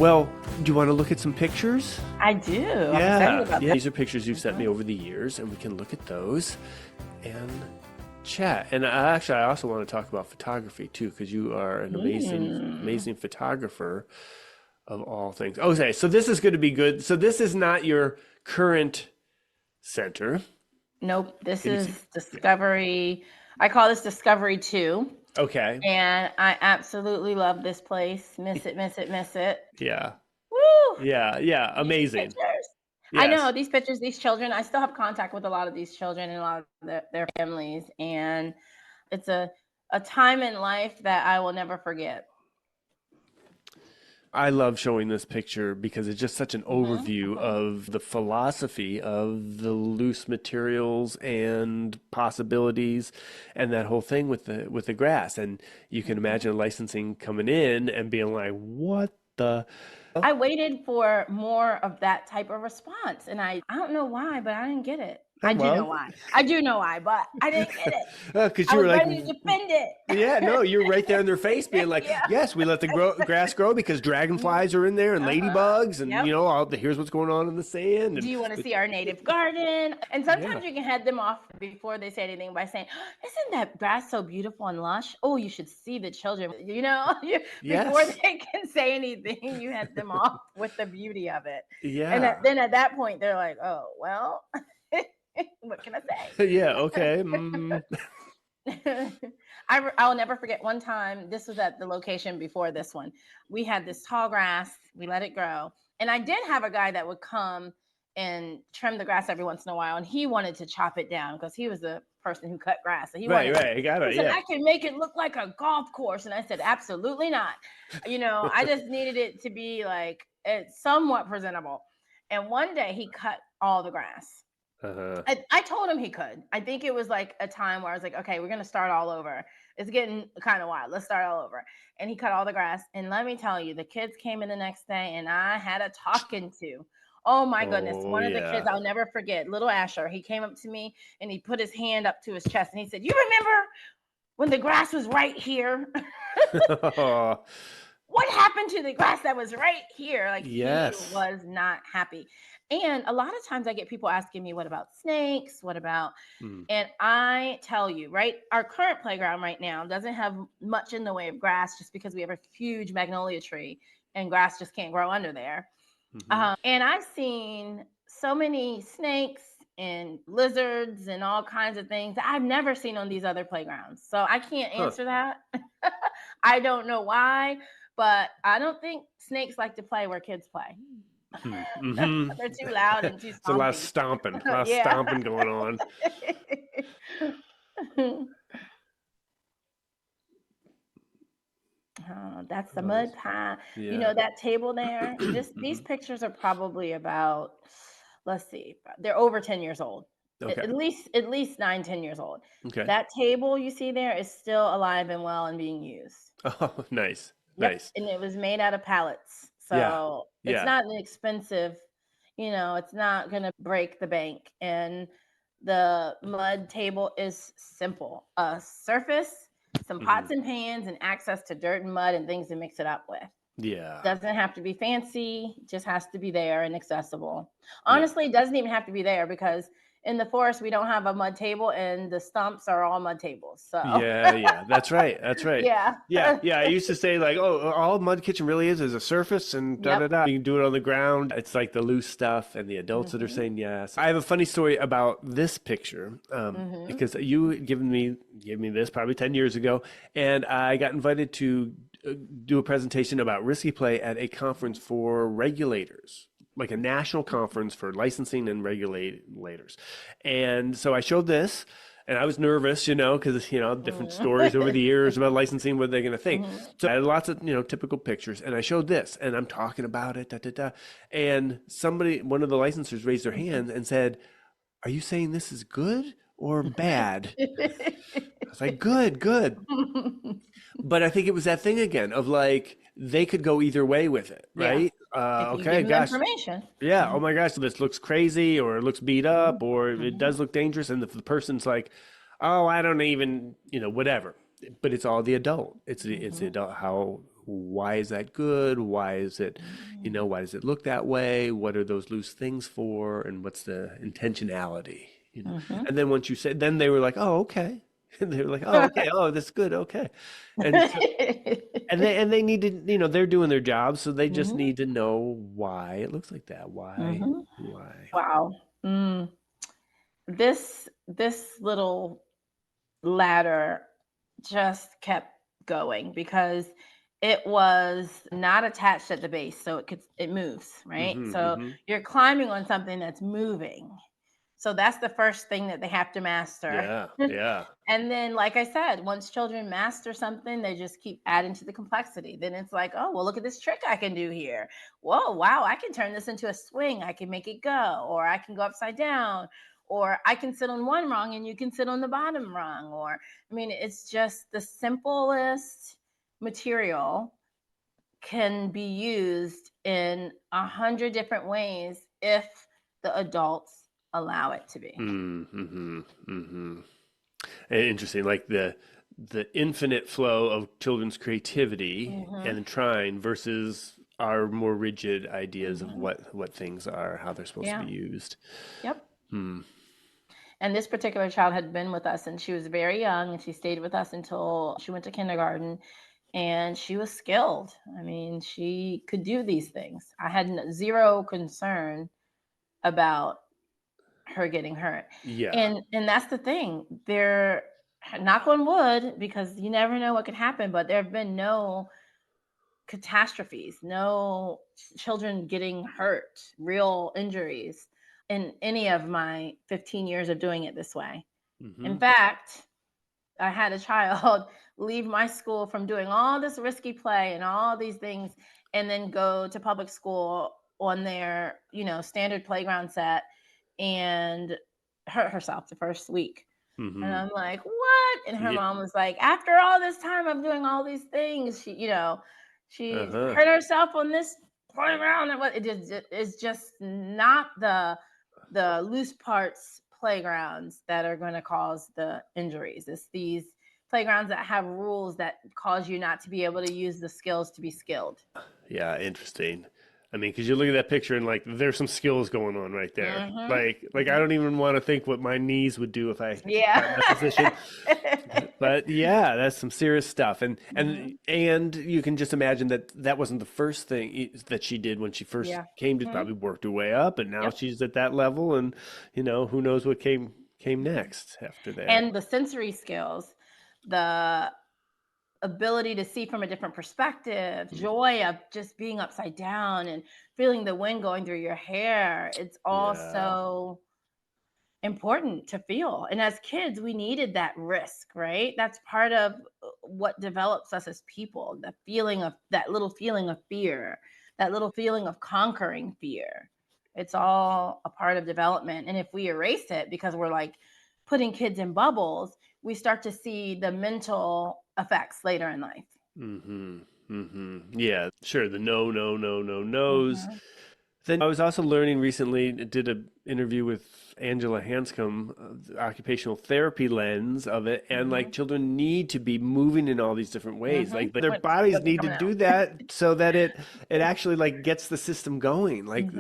Well, do you want to look at some pictures? I do. I'm excited about These are pictures you've sent me over the years, and we can look at those and chat. And I also want to talk about photography too, because you are an amazing photographer of all things. Okay, so this is going to be good. So this is not your current center. Nope. This is Discovery. I call this Discovery 2. Okay. And I absolutely love this place. Miss it, miss it, miss it. Yeah. Woo! Yeah. Amazing. Pictures. Yes. I know these pictures, these children, I still have contact with a lot of these children and a lot of their families. And it's a time in life that I will never forget. I love showing this picture because it's just such an overview of the philosophy of the loose materials and possibilities and that whole thing with the grass. And you can imagine licensing coming in and being like, what the? I waited for more of that type of response. And I don't know why, but I didn't get it. I do know why, but I didn't get it. Because you were like, ready to defend it. Yeah, no, you're right there in their face being like, yes, we let the grass grow because dragonflies are in there and ladybugs and, here's what's going on in the sand. And, do you want to see our native garden? And sometimes you can head them off before they say anything by saying, isn't that grass so beautiful and lush? Oh, you should see the children, before they can say anything, you head them off with the beauty of it. Yeah. And then at that point, they're like, oh, well, what can I say? Yeah, okay. I'll never forget one time, this was at the location before this one. We had this tall grass, we let it grow. And I did have a guy that would come and trim the grass every once in a while. And he wanted to chop it down because he was the person who cut grass. So he Right. He said, I can make it look like a golf course. And I said, absolutely not. I just needed it to be like, it's somewhat presentable. And one day he cut all the grass. I told him he could. I think it was like a time where I was like, okay, we're going to start all over. It's getting kind of wild. Let's start all over. And he cut all the grass. And let me tell you, the kids came in the next day and I had a talking to. Oh my goodness. One of the kids I'll never forget, little Asher, he came up to me and he put his hand up to his chest and he said, you remember when the grass was right here? What happened to the grass that was right here? Like, he was not happy. And a lot of times I get people asking me, what about snakes? What about, and I tell you, right, our current playground right now doesn't have much in the way of grass just because we have a huge magnolia tree and grass just can't grow under there. And I've seen so many snakes and lizards and all kinds of things that I've never seen on these other playgrounds. So I can't answer that. I don't know why, but I don't think snakes like to play where kids play. They're too loud and too stompy. It's a lot of stomping going on. Oh, that's the mud pie. That table there. These pictures are probably about, let's see, they're over 10 years old. Okay. At least 9-10 years old. Okay. That table you see there is still alive and well and being used. Oh, nice. Yep. Nice. And it was made out of pallets. So it's not an expensive, it's not going to break the bank. And the mud table is simple. A surface, some pots and pans, and access to dirt and mud and things to mix it up with. Yeah. Doesn't have to be fancy, just has to be there and accessible. Honestly, it doesn't even have to be there because in the forest, we don't have a mud table and the stumps are all mud tables. So yeah, that's right. Yeah. I used to say like, all mud kitchen really is a surface and da-da-da. You can do it on the ground. It's like the loose stuff and the adults that are saying yes. I have a funny story about this picture because you gave me this probably 10 years ago, and I got invited to do a presentation about risky play at a conference for regulators, like a national conference for licensing and regulators. And so I showed this and I was nervous, because, different stories over the years about licensing, what they're going to think. So I had lots of, typical pictures, and I showed this and I'm talking about it, and one of the licensors raised their hand and said, are you saying this is good or bad? I was like, good. But I think it was that thing again of like, they could go either way with it, right? Okay, gosh. Information. Yeah. Oh my gosh, this looks crazy, or it looks beat up, or it does look dangerous. And if the person's like, oh, I don't even, whatever. But it's all the adult. It's the adult, why is that good? Why is it, why does it look that way? What are those loose things for? And what's the intentionality? And then once you said, then they were like, oh, okay. And they were like, oh, okay. Oh, that's good. Okay. And so, and they need to, they're doing their job, so they just need to know why it looks like that. Why? Wow. This little ladder just kept going because it was not attached at the base, so it moves, right? So you're climbing on something that's moving. So that's the first thing that they have to master. Yeah. And then, like I said, once children master something, they just keep adding to the complexity. Then it's like, oh, well, look at this trick I can do here. Whoa, wow, I can turn this into a swing. I can make it go, or I can go upside down, or I can sit on one rung and you can sit on the bottom rung. Or, I mean, it's just the simplest material can be used in 100 different ways if the adults allow it to be. Interesting, like the infinite flow of children's creativity and trying versus our more rigid ideas of what things are, how they're supposed to be used. Yep. And this particular child had been with us, and she was very young, and she stayed with us until she went to kindergarten, and she was skilled. I mean, she could do these things. I had zero concern about her getting hurt. And that's the thing. There, knock on wood, because you never know what could happen, but there have been no catastrophes, no children getting hurt, real injuries in any of my 15 years of doing it this way. In fact, I had a child leave my school from doing all this risky play and all these things and then go to public school on their, standard playground set and hurt herself the first week. And I'm like, what? And her mom was like, after all this time of doing all these things, she hurt herself on this playground. And it's just not the loose parts playgrounds that are going to cause the injuries. It's these playgrounds that have rules that cause you not to be able to use the skills to be skilled. Yeah, interesting. I mean, because you look at that picture and like, there's some skills going on right there. Like I don't even want to think what my knees would do if I got in that position. But yeah, that's some serious stuff. And you can just imagine that wasn't the first thing that she did when she first came to probably worked her way up, and now she's at that level, and who knows what came next after that. And the sensory skills, the ability to see from a different perspective, joy of just being upside down and feeling the wind going through your hair. It's all so important to feel. And as kids, we needed that risk, right? That's part of what develops us as people, the feeling of that little feeling of fear, that little feeling of conquering fear. It's all a part of development. And if we erase it because we're like putting kids in bubbles, we start to see the mental effects later in life. Yeah, sure. The no's. Then I was also learning recently, did an interview with Angela Hanscom, the occupational therapy lens of it. And like children need to be moving in all these different ways. Like their bodies need to do that so that it actually like gets the system going. Like,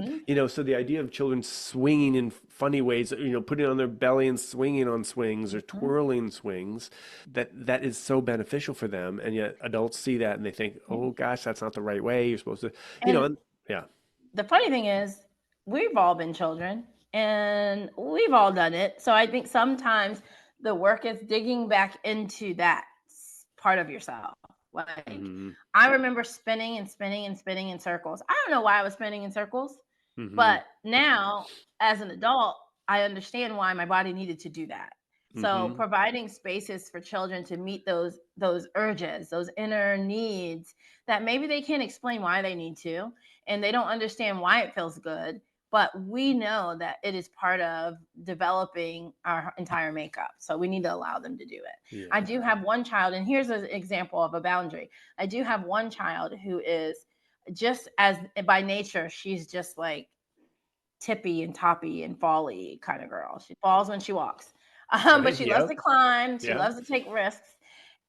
so the idea of children swinging in funny ways, putting on their belly and swinging on swings or twirling swings, that is so beneficial for them. And yet adults see that and they think, oh gosh, that's not the right way. You're supposed to, yeah. The funny thing is, we've all been children and we've all done it. So I think sometimes the work is digging back into that part of yourself. Like I remember spinning and spinning and spinning in circles. I don't know why I was spinning in circles, but now as an adult, I understand why my body needed to do that. So providing spaces for children to meet those urges, those inner needs that maybe they can't explain why they need to, and they don't understand why it feels good, but we know that it is part of developing our entire makeup. So we need to allow them to do it. Yeah. I do have one child, and here's an example of a boundary. I do have one child who is just as by nature, she's just like tippy and toppy and fally kind of girl. She falls when she walks. But she loves to climb. She loves to take risks.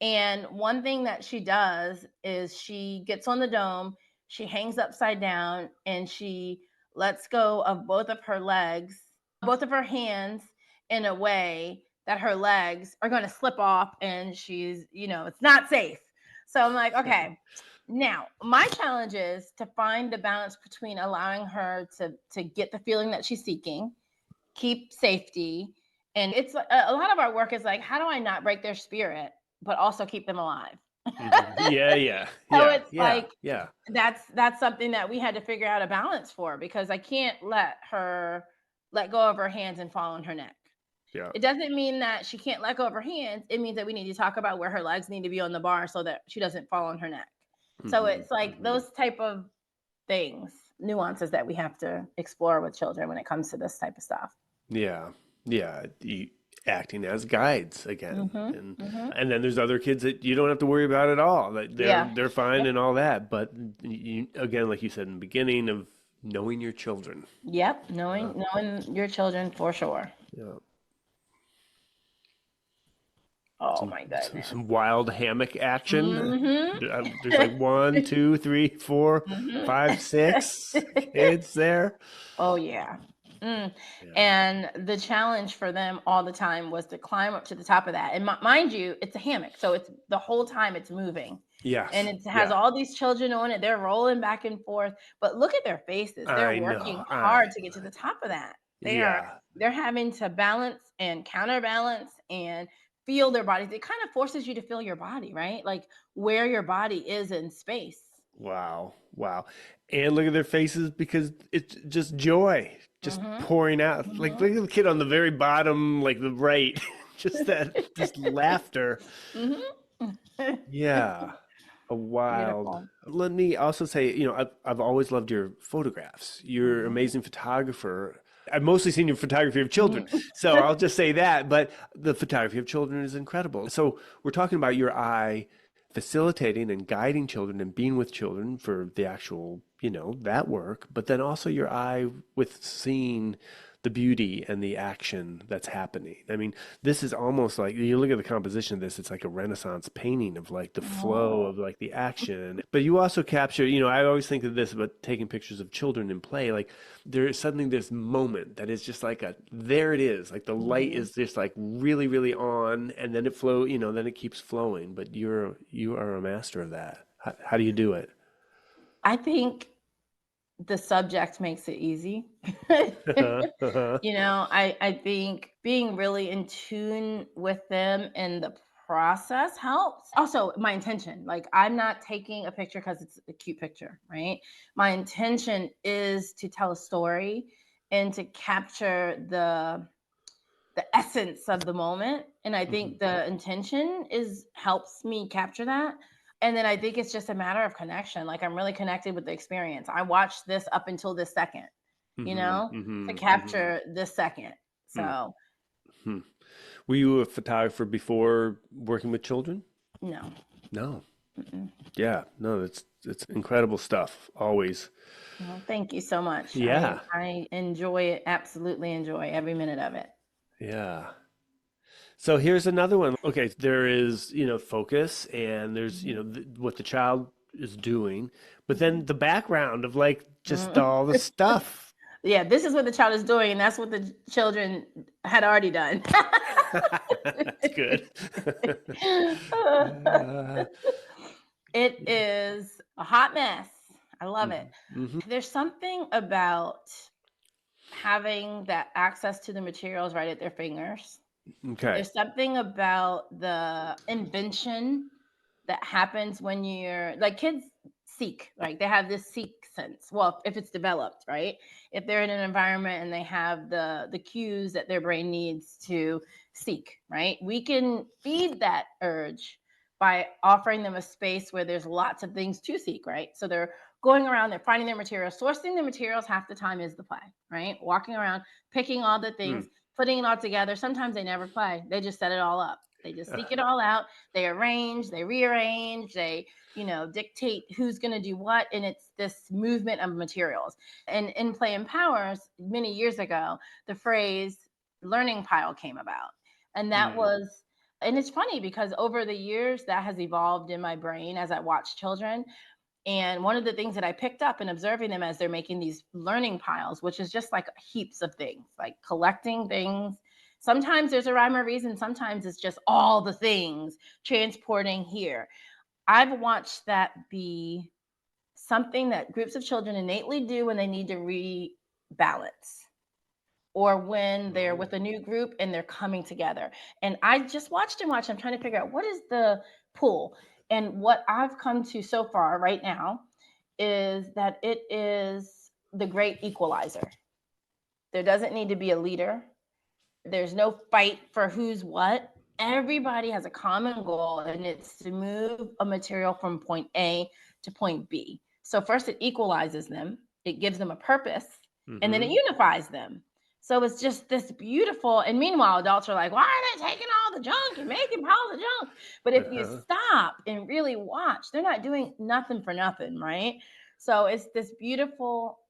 And one thing that she does is she gets on the dome, she hangs upside down, and she lets go of both of her legs, both of her hands, in a way that her legs are going to slip off, and she's, it's not safe. So I'm like, okay, now my challenge is to find the balance between allowing her to get the feeling that she's seeking, keep safety. And it's a lot of our work is like, how do I not break their spirit, but also keep them alive? Yeah. So it's like, Yeah. that's something that we had to figure out a balance for, because I can't let her let go of her hands and fall on her neck. Yeah. It doesn't mean that she can't let go of her hands. It means that we need to talk about where her legs need to be on the bar so that she doesn't fall on her neck. So it's like those type of things, nuances that we have to explore with children when it comes to this type of stuff. Yeah. Acting as guides again. And then there's other kids that you don't have to worry about at all. Like they're fine and all that. But again, like you said in the beginning, of knowing your children. Yep. Knowing your children for sure. Yeah. Oh my goodness. Some wild hammock action. There's like 1, 2, 3, 4, 5, 6 kids there. Oh yeah. And the challenge for them all the time was to climb up to the top of that. And mind you, it's a hammock, so it's the whole time it's moving. Yes. And it has all these children on it. They're rolling back and forth, but look at their faces. They're working hard to get to the top of that. They're having to balance and counterbalance and feel their bodies. It kind of forces you to feel your body, right? Like where your body is in space. Wow. And look at their faces, because it's just joy, just pouring out. Like look at the kid on the very bottom, like the right, just laughter. Yeah. A wild. Beautiful. Let me also say, I've always loved your photographs. You're an amazing photographer. I've mostly seen your photography of children, so I'll just say that. But the photography of children is incredible. So we're talking about your eye facilitating and guiding children and being with children for the actual, that work, but then also your eye with seeing the beauty and the action that's happening. I mean, this is almost like, you look at the composition of this, it's like a Renaissance painting of like the flow of like the action. But you also capture, I always think of this about taking pictures of children in play, like there's suddenly this moment that is just like there it is, like the light is just like really, really on, and then it then it keeps flowing. But you are a master of that. How do you do it? I think the subject makes it easy. I think being really in tune with them in the process helps. Also, my intention, like I'm not taking a picture because it's a cute picture, right? My intention is to tell a story and to capture the essence of the moment. And I think the intention helps me capture that. And then I think it's just a matter of connection. Like I'm really connected with the experience. I watched this up until this second, to capture this second. So. Were you a photographer before working with children? No. Yeah, no, it's incredible stuff. Always. Well, thank you so much. Yeah. I enjoy it. Absolutely enjoy every minute of it. Yeah. So here's another one. Okay, there is, focus, and there's, what the child is doing, but then the background of like just all the stuff. Yeah, this is what the child is doing, and that's what the children had already done. That's good. It is a hot mess. I love it. There's something about having that access to the materials right at their fingers. Okay. There's something about the invention that happens when you're like kids seek, right? They have this seek sense. Well, if it's developed, right? If they're in an environment and they have the cues that their brain needs to seek, right? We can feed that urge by offering them a space where there's lots of things to seek, right? So they're going around, they're finding their materials, sourcing the materials half the time is the play, right? Walking around, picking all the things, putting it all together. Sometimes they never play. They just set it all up. They just seek it all out. They arrange, they rearrange, they, dictate who's going to do what. And it's this movement of materials. And in Play Empowers, many years ago, the phrase learning pile came about. And that was And it's funny because over the years that has evolved in my brain as I watch children. And one of the things that I picked up in observing them as they're making these learning piles, which is just like heaps of things, like collecting things. Sometimes there's a rhyme or reason. Sometimes it's just all the things transporting here. I've watched that be something that groups of children innately do when they need to rebalance, or when they're with a new group and they're coming together. And I just watched and watched. I'm trying to figure out what is the pull. And what I've come to so far right now is that it is the great equalizer. There doesn't need to be a leader. There's no fight for who's what. Everybody has a common goal, and it's to move a material from point A to point B. So first it equalizes them, it gives them a purpose, and then it unifies them. So it's just this beautiful, and meanwhile, adults are like, why are they taking all the junk and making piles of junk? But if you stop and really watch, they're not doing nothing for nothing, right? So it's this beautiful,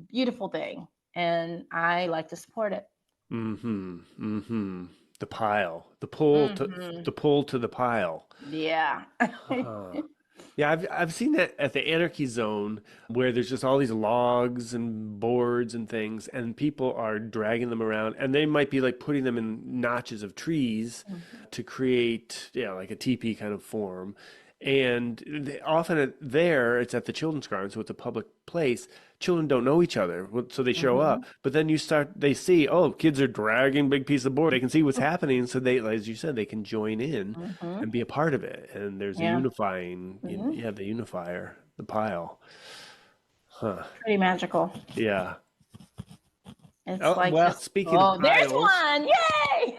beautiful thing. And I like to support it. The pile, the pull to the pile. Yeah. Yeah, I've seen that at the Anarchy Zone where there's just all these logs and boards and things, and people are dragging them around, and they might be like putting them in notches of trees to create, like a teepee kind of form. And often there, it's at the children's garden, so it's a public place. Children don't know each other, so they show up. But then they see, kids are dragging big piece of board. They can see what's happening, so they, as you said, they can join in and be a part of it. And there's a unifying, the unifier, the pile. Pretty magical. Yeah. It's like speaking of piles, there's one! Yay!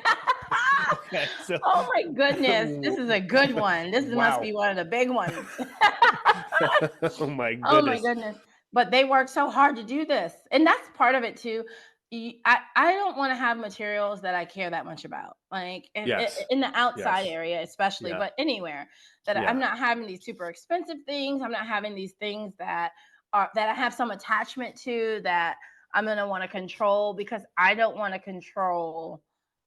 Okay, so, oh my goodness, this is a good one. This must be one of the big ones. Oh my goodness. Oh my goodness. But they work so hard to do this. And that's part of it too. I don't want to have materials that I care that much about. Like in the outside area, especially, but anywhere that I'm not having these super expensive things. I'm not having these things that I have some attachment to that I'm going to want to control, because I don't want to control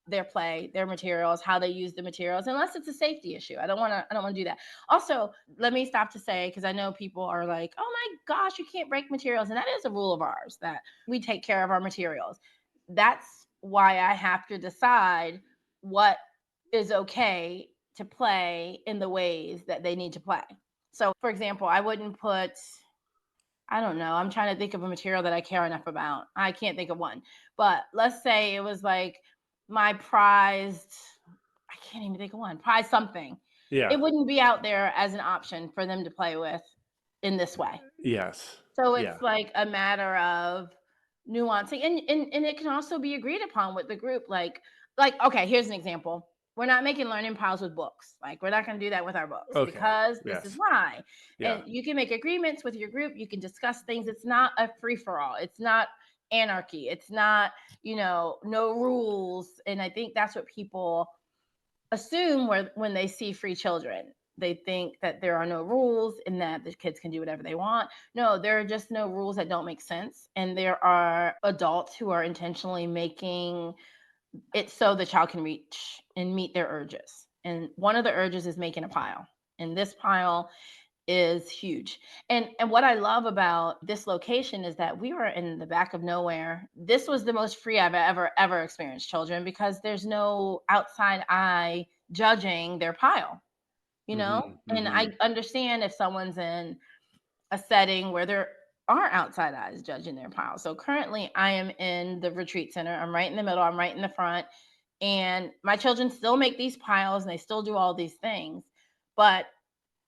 their play, their materials, how they use the materials, unless it's a safety issue. I don't want to do that. Also, let me stop to say, because I know people are like, oh my gosh, you can't break materials. And that is a rule of ours, that we take care of our materials. That's why I have to decide what is okay to play in the ways that they need to play. So for example, I wouldn't put, I don't know, I'm trying to think of a material that I care enough about. I can't think of one. But let's say it was like my prized, I can't even think of one, prized something. Yeah. It wouldn't be out there as an option for them to play with in this way. Yes. So it's like a matter of nuancing. And it can also be agreed upon with the group. Like, okay, here's an example. We're not making learning piles with books. Like, we're not going to do that with our books, because this is why. And you can make agreements with your group. You can discuss things. It's not a free-for-all. It's not anarchy. It's not, no rules. And I think that's what people assume when they see free children. They think that there are no rules and that the kids can do whatever they want. No, there are just no rules that don't make sense. And there are adults who are intentionally making it so the child can reach and meet their urges. And one of the urges is making a pile. And this pile is huge. And what I love about this location is that we were in the back of nowhere. This was the most free I've ever experienced children, because there's no outside eye judging their pile, And I understand if someone's in a setting where there are outside eyes judging their pile. So currently I am in the retreat center. I'm right in the middle. I'm right in the front. And my children still make these piles and they still do all these things. But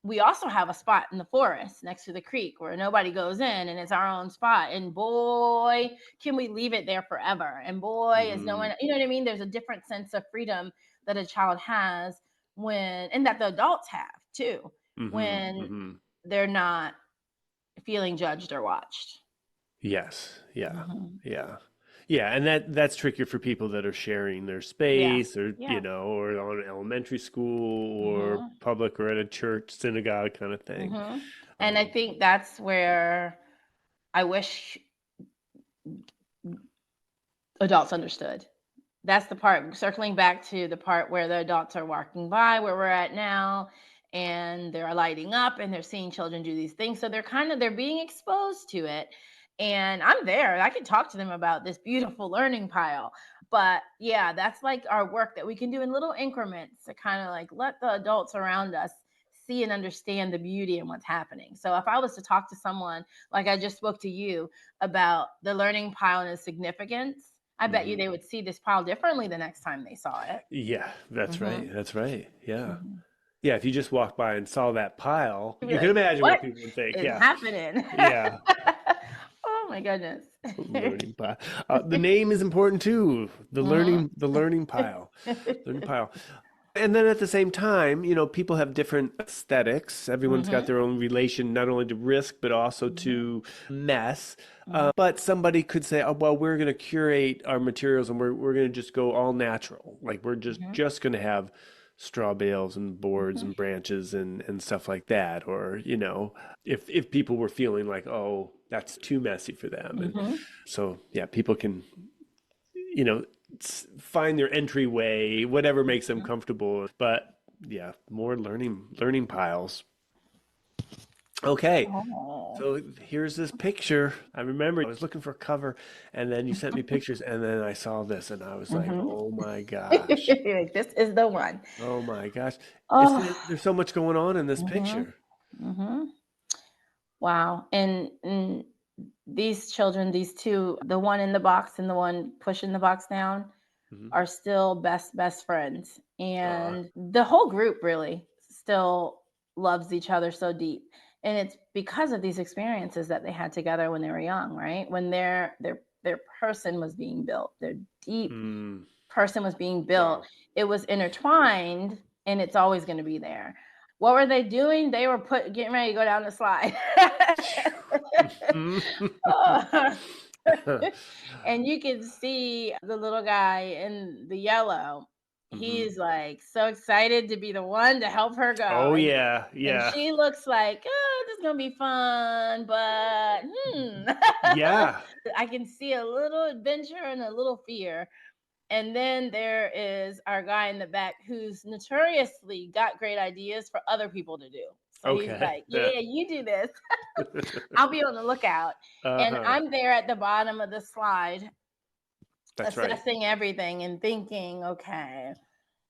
we also have a spot in the forest next to the creek where nobody goes in, and it's our own spot. And boy, can we leave it there forever. And boy, is no one, you know what I mean? There's a different sense of freedom that a child has and that the adults have too, when they're not feeling judged or watched. Yes. Yeah. Yeah, and that's trickier for people that are sharing their space, or or on an elementary school or public, or at a church, synagogue kind of thing. And I think that's where I wish adults understood that's the part, circling back to the part where the adults are walking by where we're at now, and they're lighting up and they're seeing children do these things. So they're being exposed to it. And I'm there. I can talk to them about this beautiful learning pile. But yeah, that's like our work that we can do in little increments to kind of like let the adults around us see and understand the beauty and what's happening. So if I was to talk to someone like I just spoke to you about the learning pile and its significance, I bet you they would see this pile differently the next time they saw it. Yeah, that's Mm-hmm. right. That's right. Yeah. Mm-hmm. Yeah, if you just walk by and saw that pile, You'd be you can like, imagine what what people would think. is Yeah. happening? Yeah. Oh my goodness. Learning pile. The name is important too. The learning pile. Learning pile. And then at the same time, people have different aesthetics. Everyone's got Mm-hmm. their own relation, not only to risk, but also to mess. Mm-hmm. But somebody could say, oh, well, we're going to curate our materials and we're going to just go all natural. Like we're just going to have straw bales and boards Mm-hmm. and branches and stuff like that. Or, if people were feeling like, oh, that's too messy for them. And Mm-hmm. so, yeah, people can, you know, find their entryway, whatever makes them comfortable. But yeah, more learning piles. Okay. Oh. So here's this picture. I remember I was looking for a cover and then you sent me pictures and then I saw this and I was like, Mm-hmm. oh my gosh. Like, this is the one. Oh my gosh. Oh. There's so much going on in this Mm-hmm. picture. Mm-hmm. Wow. And these children, these two, the one in the box and the one pushing the box down, Hmm. are still best friends. Uh, And the whole group really still loves each other so deep. And it's because of these experiences that they had together when they were young, right? When their person was being built, their deep mm, person was being built. wow. It was intertwined and it's always going to be there. What were they doing? They were getting ready to go down the slide. Oh. And you can see the little guy in the yellow. Hmm. He's like so excited to be the one to help her go. Oh And yeah, and yeah, she looks like, oh, this is gonna be fun, but yeah. I can see a little adventure and a little fear. And then there is our guy in the back who's notoriously got great ideas for other people to do. So he's Okay. like, Yeah. yeah, you do this. I'll be on the lookout. And Uh-huh. I'm there at the bottom of the slide, That's right. assessing everything and thinking, okay,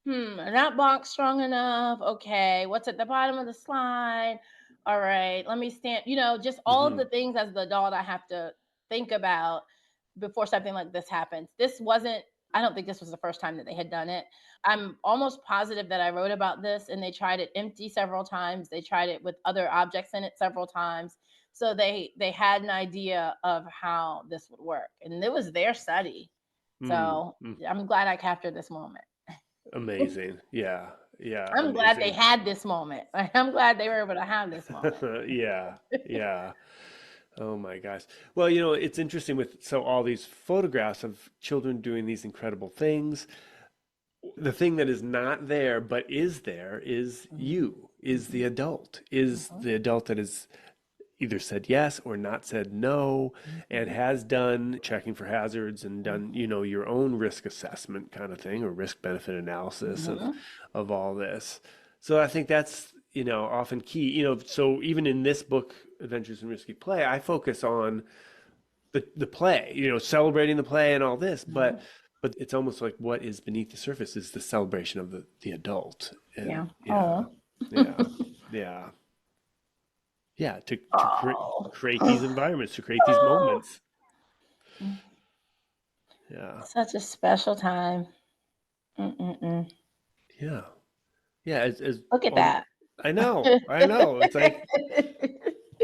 that box strong enough. Okay, what's at the bottom of the slide? All right, let me stand, just all of Hmm. the things as the adult I have to think about before something like this happens. I don't think this was the first time that they had done it. I'm almost positive that I wrote about this and they tried it empty several times. They tried it with other objects in it several times. So they had an idea of how this would work. And it was their study. Mm, So mm. I'm glad I captured this moment. Amazing. Yeah. Yeah. I'm glad they Amazing. had this moment. I'm glad they were able to have this moment. Yeah. Yeah. Oh my gosh. Well, it's interesting so all these photographs of children doing these incredible things. The thing that is not there but is there is Mhm, you, is the mhm, adult, is mhm, the adult that is either said yes or not said no and mhm, has done checking for hazards and done, mhm, your own risk assessment kind of thing or risk benefit analysis of mhm. all this. So I think that's, often key. So even in this book, Adventures in Risky Play, I focus on the play, celebrating the play and all this, but Mhm. it's almost like what is beneath the surface is the celebration of the adult. And Yeah. yeah, Oh. yeah, yeah. Yeah, to Oh. create these environments, to create these Oh. moments. Yeah, Such a special time. Mm-mm-mm. yeah, yeah. Look at that. I know, I know. It's like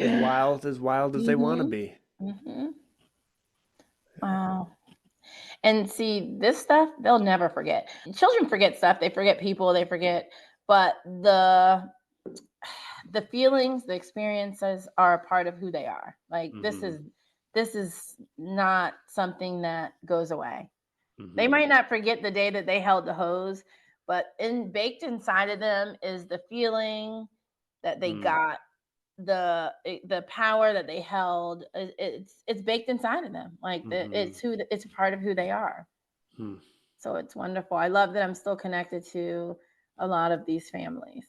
as wild as they want to Mhm. be. Mhm. Wow. And see, this stuff they'll never forget. Children forget stuff. They forget people. They forget, but the feelings, the experiences are a part of who they are. Like Hmm. this is not something that goes away. They Hmm. might not forget the day that they held the hose, but baked inside of them is the feeling that they Mm. got, the power that they held. It's baked inside of them. Like Hmm. it's a part of who they are. Hmm. So it's wonderful. I love that I'm still connected to a lot of these families.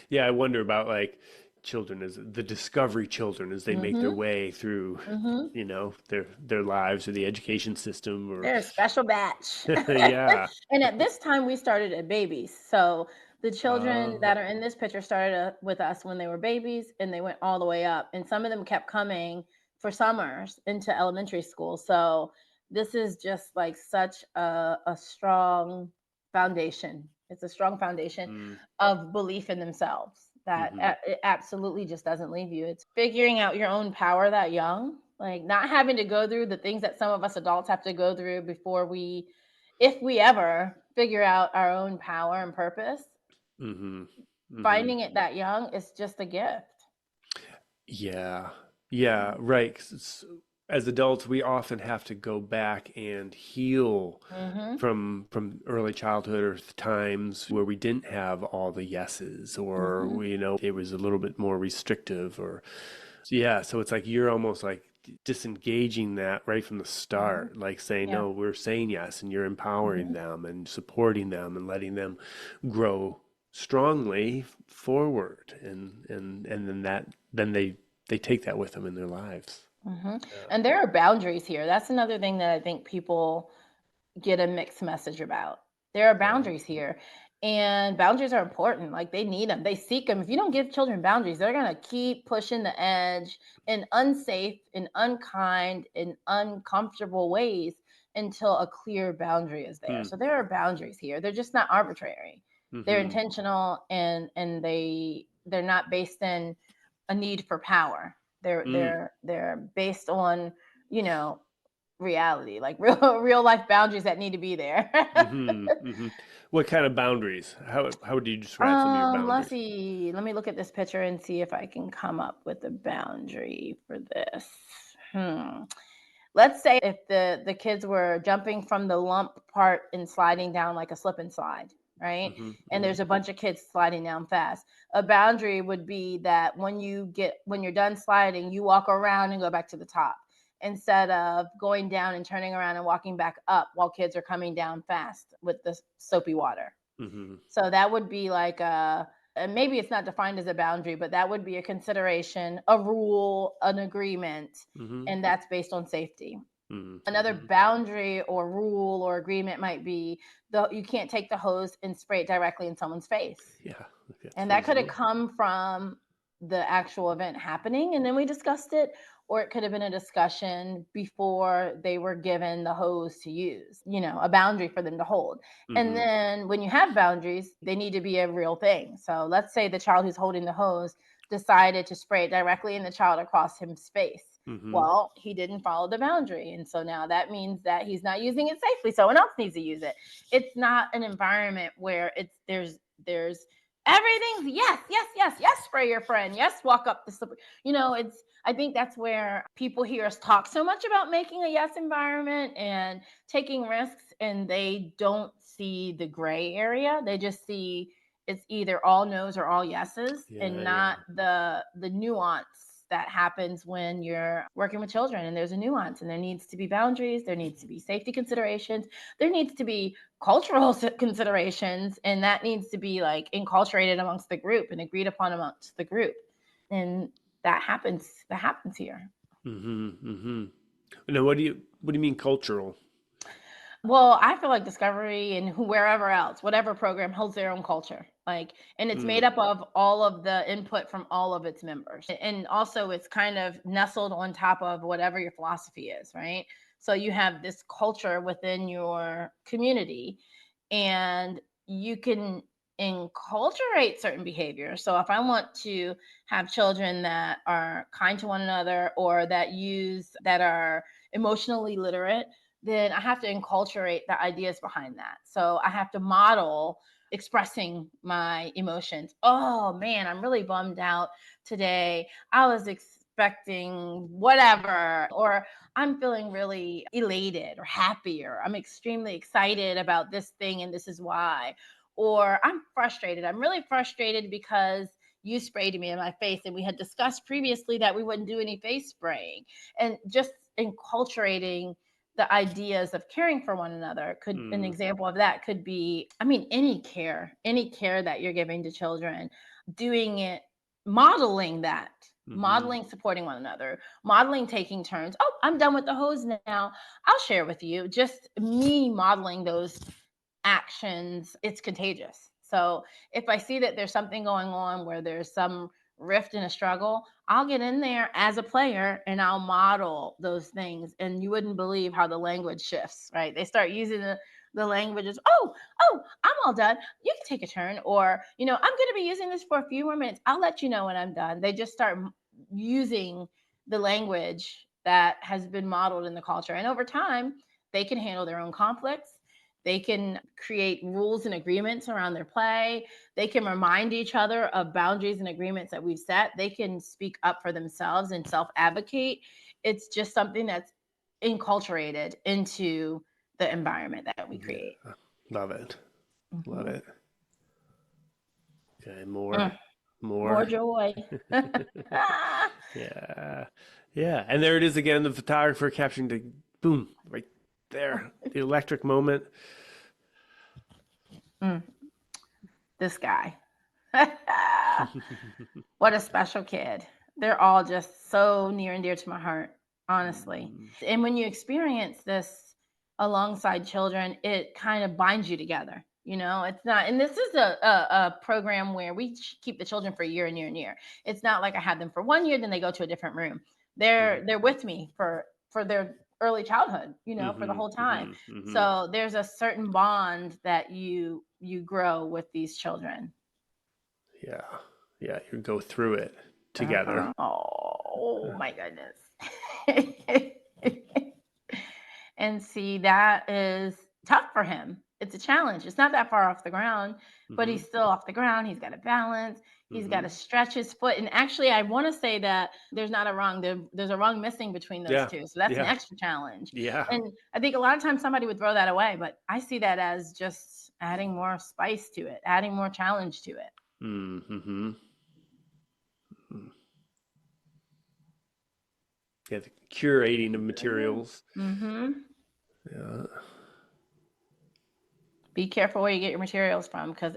Yeah, I wonder about like children as the discovery children as they make their Mm-hmm. way through, Mm-hmm. their lives or the education system or They're a special batch. yeah. And at this time, we started at babies. So the children Oh. that are in this picture started with us when they were babies, and they went all the way up. And some of them kept coming for summers into elementary school. So this is just like such a strong foundation. It's a strong foundation Mm, of belief in themselves that mm-hmm. it absolutely just doesn't leave you. It's figuring out your own power that young, like not having to go through the things that some of us adults have to go through before we, if we ever figure out our own power and purpose. Mm-hmm. Mm-hmm. Finding it that young is just a gift. Yeah. Yeah, right. 'Cause as adults, we often have to go back and heal Mm-hmm. from early childhood or times where we didn't have all the yeses or Mm-hmm. it was a little bit more restrictive or yeah, so it's like you're almost like disengaging that right from the Mm-hmm. start, like saying, Yeah. no, we're saying yes, and you're empowering Mm-hmm. them and supporting them and letting them grow strongly forward. And then they take that with them in their lives. Mm-hmm. Yeah. And there are boundaries here. That's another thing that I think people get a mixed message about. There are Right. boundaries here, and boundaries are important. Like they need them, they seek them. If you don't give children boundaries, they're going to keep pushing the edge in unsafe, in unkind, in uncomfortable ways until a clear boundary is there. Hmm. So there are boundaries here. They're just not arbitrary. They're Mm-hmm. intentional, and they're not based in a need for power. They're Mm. they're they're based on, you know, reality, like real life boundaries that need to be there. Mm-hmm. Mm-hmm. What kind of boundaries? How would you describe some of your Let's boundaries? see. Let me look at this picture and see if I can come up with a boundary for this. Hmm. Let's say if the kids were jumping from the lump part and sliding down like a slip and slide, right? Mm-hmm. And Mm-hmm. there's a bunch of kids sliding down fast. A boundary would be that when you're done sliding, you walk around and go back to the top instead of going down and turning around and walking back up while kids are coming down fast with the soapy water. Mm-hmm. So that would be like and maybe it's not defined as a boundary, but that would be a consideration, a rule, an agreement, Mm-hmm. and that's based on safety. Another Mm-hmm. boundary or rule or agreement might be you can't take the hose and spray it directly in someone's face. Yeah. Okay. And that could have Freezing. come from the actual event happening and then we discussed it, or it could have been a discussion before they were given the hose to use, a boundary for them to hold. And Mm-hmm. then when you have boundaries, they need to be a real thing. So let's say the child who's holding the hose decided to spray it directly in the child across his face. Mm-hmm. Well, he didn't follow the boundary. And so now that means that he's not using it safely. Someone else needs to use it. It's not an environment where there's everything's yes, yes, yes, yes, spray your friend. Yes, walk up the slippery. It's I think that's where people hear us talk so much about making a yes environment and taking risks, and they don't see the gray area. They just see it's either all no's or all yeses, and Yeah. not Yeah. the nuance that happens when you're working with children. And there's a nuance, and there needs to be boundaries, there needs to be safety considerations, there needs to be cultural considerations, and that needs to be like inculturated amongst the group and agreed upon amongst the group. And that happens here. Mm-hmm. Mm-hmm. Now, what do you mean cultural? Well, I feel like Discovery and wherever else, whatever program holds their own culture. Like, and it's made Mm. up of all of the input from all of its members. And also it's kind of nestled on top of whatever your philosophy is, right? So you have this culture within your community, and you can enculturate certain behaviors. So if I want to have children that are kind to one another, or that are emotionally literate, then I have to enculturate the ideas behind that. So I have to model expressing my emotions. Oh man, I'm really bummed out today. I was expecting whatever, or I'm feeling really elated or happy, or I'm extremely excited about this thing and this is why. Or I'm frustrated. I'm really frustrated because you sprayed me in my face, and we had discussed previously that we wouldn't do any face spraying. And just enculturating the ideas of caring for one another. An example of that could be, I mean, any care that you're giving to children, doing it, modeling that, modeling supporting one another, modeling taking turns. Oh, I'm done with the hose now. I'll share with you. Just me modeling those actions, it's contagious. So if I see that there's something going on where there's some rift and a struggle, I'll get in there as a player and I'll model those things. And you wouldn't believe how the language shifts, right? They start using the languages. Oh, I'm all done. You can take a turn. Or, I'm going to be using this for a few more minutes. I'll let you know when I'm done. They just start using the language that has been modeled in the culture. And over time, they can handle their own conflicts. They can create rules and agreements around their play. They can remind each other of boundaries and agreements that we've set. They can speak up for themselves and self-advocate. It's just something that's enculturated into the environment that we create. Yeah. Love it. Love it. Okay, more joy. Yeah. Yeah. And there it is again, the photographer capturing the boom right there, the electric moment. This guy. What a special kid. They're all just so near and dear to my heart, honestly. And when you experience this alongside children, it kind of binds you together. It's not, and this is a program where we keep the children for a year and year and year. It's not like I had them for 1 year, then they go to a different room. They're with me for their early childhood, for the whole time. So there's a certain bond that you grow with these children. Yeah. Yeah. You go through it together. Oh my goodness. And see, that is tough for him. It's a challenge. It's not that far off the ground, but he's still off the ground. He's got to balance. He's got to stretch his foot. And actually, I want to say that there's not a rung. There's a rung missing between those two. So that's an extra challenge. Yeah. And I think a lot of times somebody would throw that away, but I see that as just adding more spice to it, adding more challenge to it. Yeah, the curating of materials. Yeah. Be careful where you get your materials from, because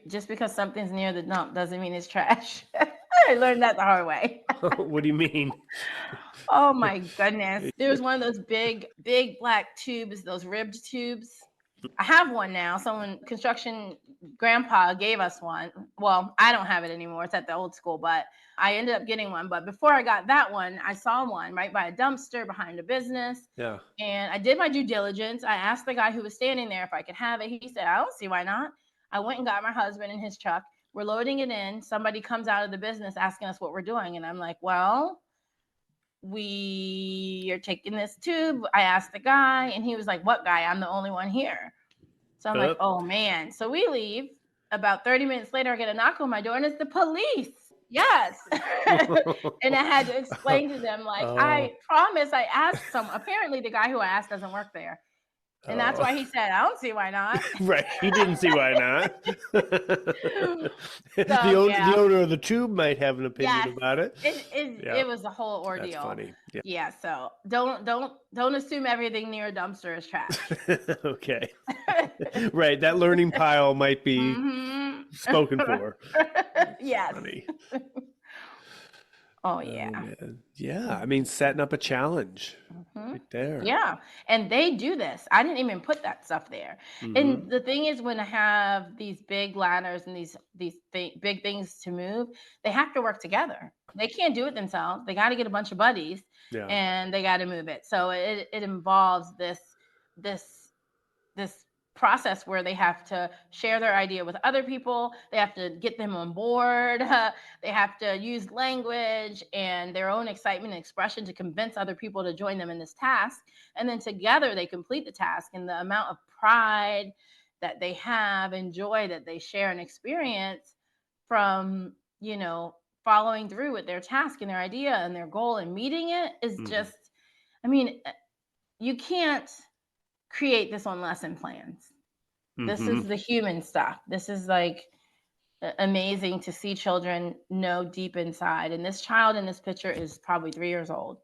just because something's near the dump doesn't mean it's trash. I learned that the hard way. What do you mean? Oh my goodness. There was one of those big black tubes, those ribbed tubes. I have one now. Construction grandpa gave us one. Well, I don't have it anymore. It's at the old school, but I ended up getting one. But before I got that one, I saw one right by a dumpster behind a business. Yeah. And I did my due diligence. I asked the guy who was standing there if I could have it. He said, I don't see why not. I went and got my husband in his truck. We're loading it in. Somebody comes out of the business asking us what we're doing. And I'm like, well, we are taking this tube. I asked the guy and he was like, what guy? I'm the only one here. So I'm like, oh man. So we leave. About 30 minutes later, I get a knock on my door and it's the police. Yes. And I had to explain to them, like, I promise I asked apparently the guy who I asked doesn't work there. And that's why he said, I don't see why not. Right. He didn't see why not. The owner of the tube might have an opinion about it. It was a whole ordeal. That's funny. Yeah. So don't assume everything near a dumpster is trash. Okay. Right. That learning pile might be spoken for. Yes. Funny. Oh yeah. Yeah. I mean, setting up a challenge right there. Yeah. And they do this. I didn't even put that stuff there. And the thing is, when I have these big ladders and these big things to move, they have to work together. They can't do it themselves. They got to get a bunch of buddies and they got to move it. So it involves this process where they have to share their idea with other people. They have to get them on board. They have to use language and their own excitement and expression to convince other people to join them in this task. And then together they complete the task, and the amount of pride that they have and joy that they share and experience from, following through with their task and their idea and their goal and meeting it is just, I mean, you can't create this on lesson plans. This is the human stuff. This is like amazing to see children know deep inside. And this child in this picture is probably 3 years old.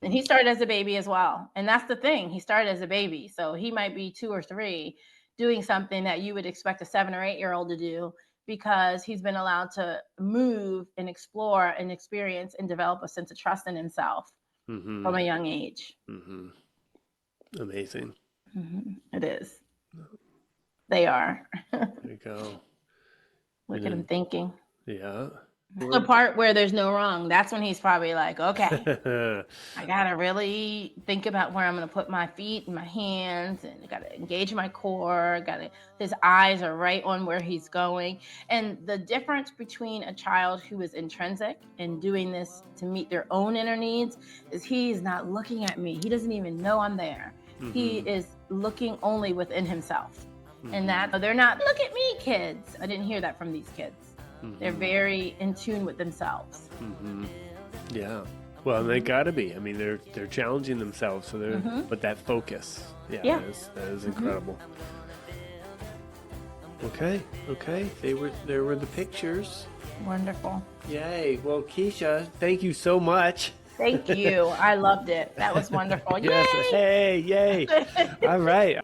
And he started as a baby as well. And that's the thing. He started as a baby. So he might be 2 or 3 doing something that you would expect a 7 or 8-year-old to do, because he's been allowed to move and explore and experience and develop a sense of trust in himself from a young age. Amazing. It is. They are. There you go. Look at him thinking. Yeah. The part where there's no wrong, that's when he's probably like, okay, I gotta really think about where I'm gonna put my feet and my hands, and I gotta engage my core. His eyes are right on where he's going. And the difference between a child who is intrinsic and doing this to meet their own inner needs is he's not looking at me. He doesn't even know I'm there. He is looking only within himself. And that they're not, look at me, kids. I didn't hear that from these kids. They're very in tune with themselves. Yeah. Well, they gotta be. I mean, they're challenging themselves, so they're but that focus. Yeah. That is incredible. Okay. There were the pictures. Wonderful. Yay. Well, Kisha, thank you so much. Thank you. I loved it. That was wonderful. Yes. Yay! Hey, yay. All right.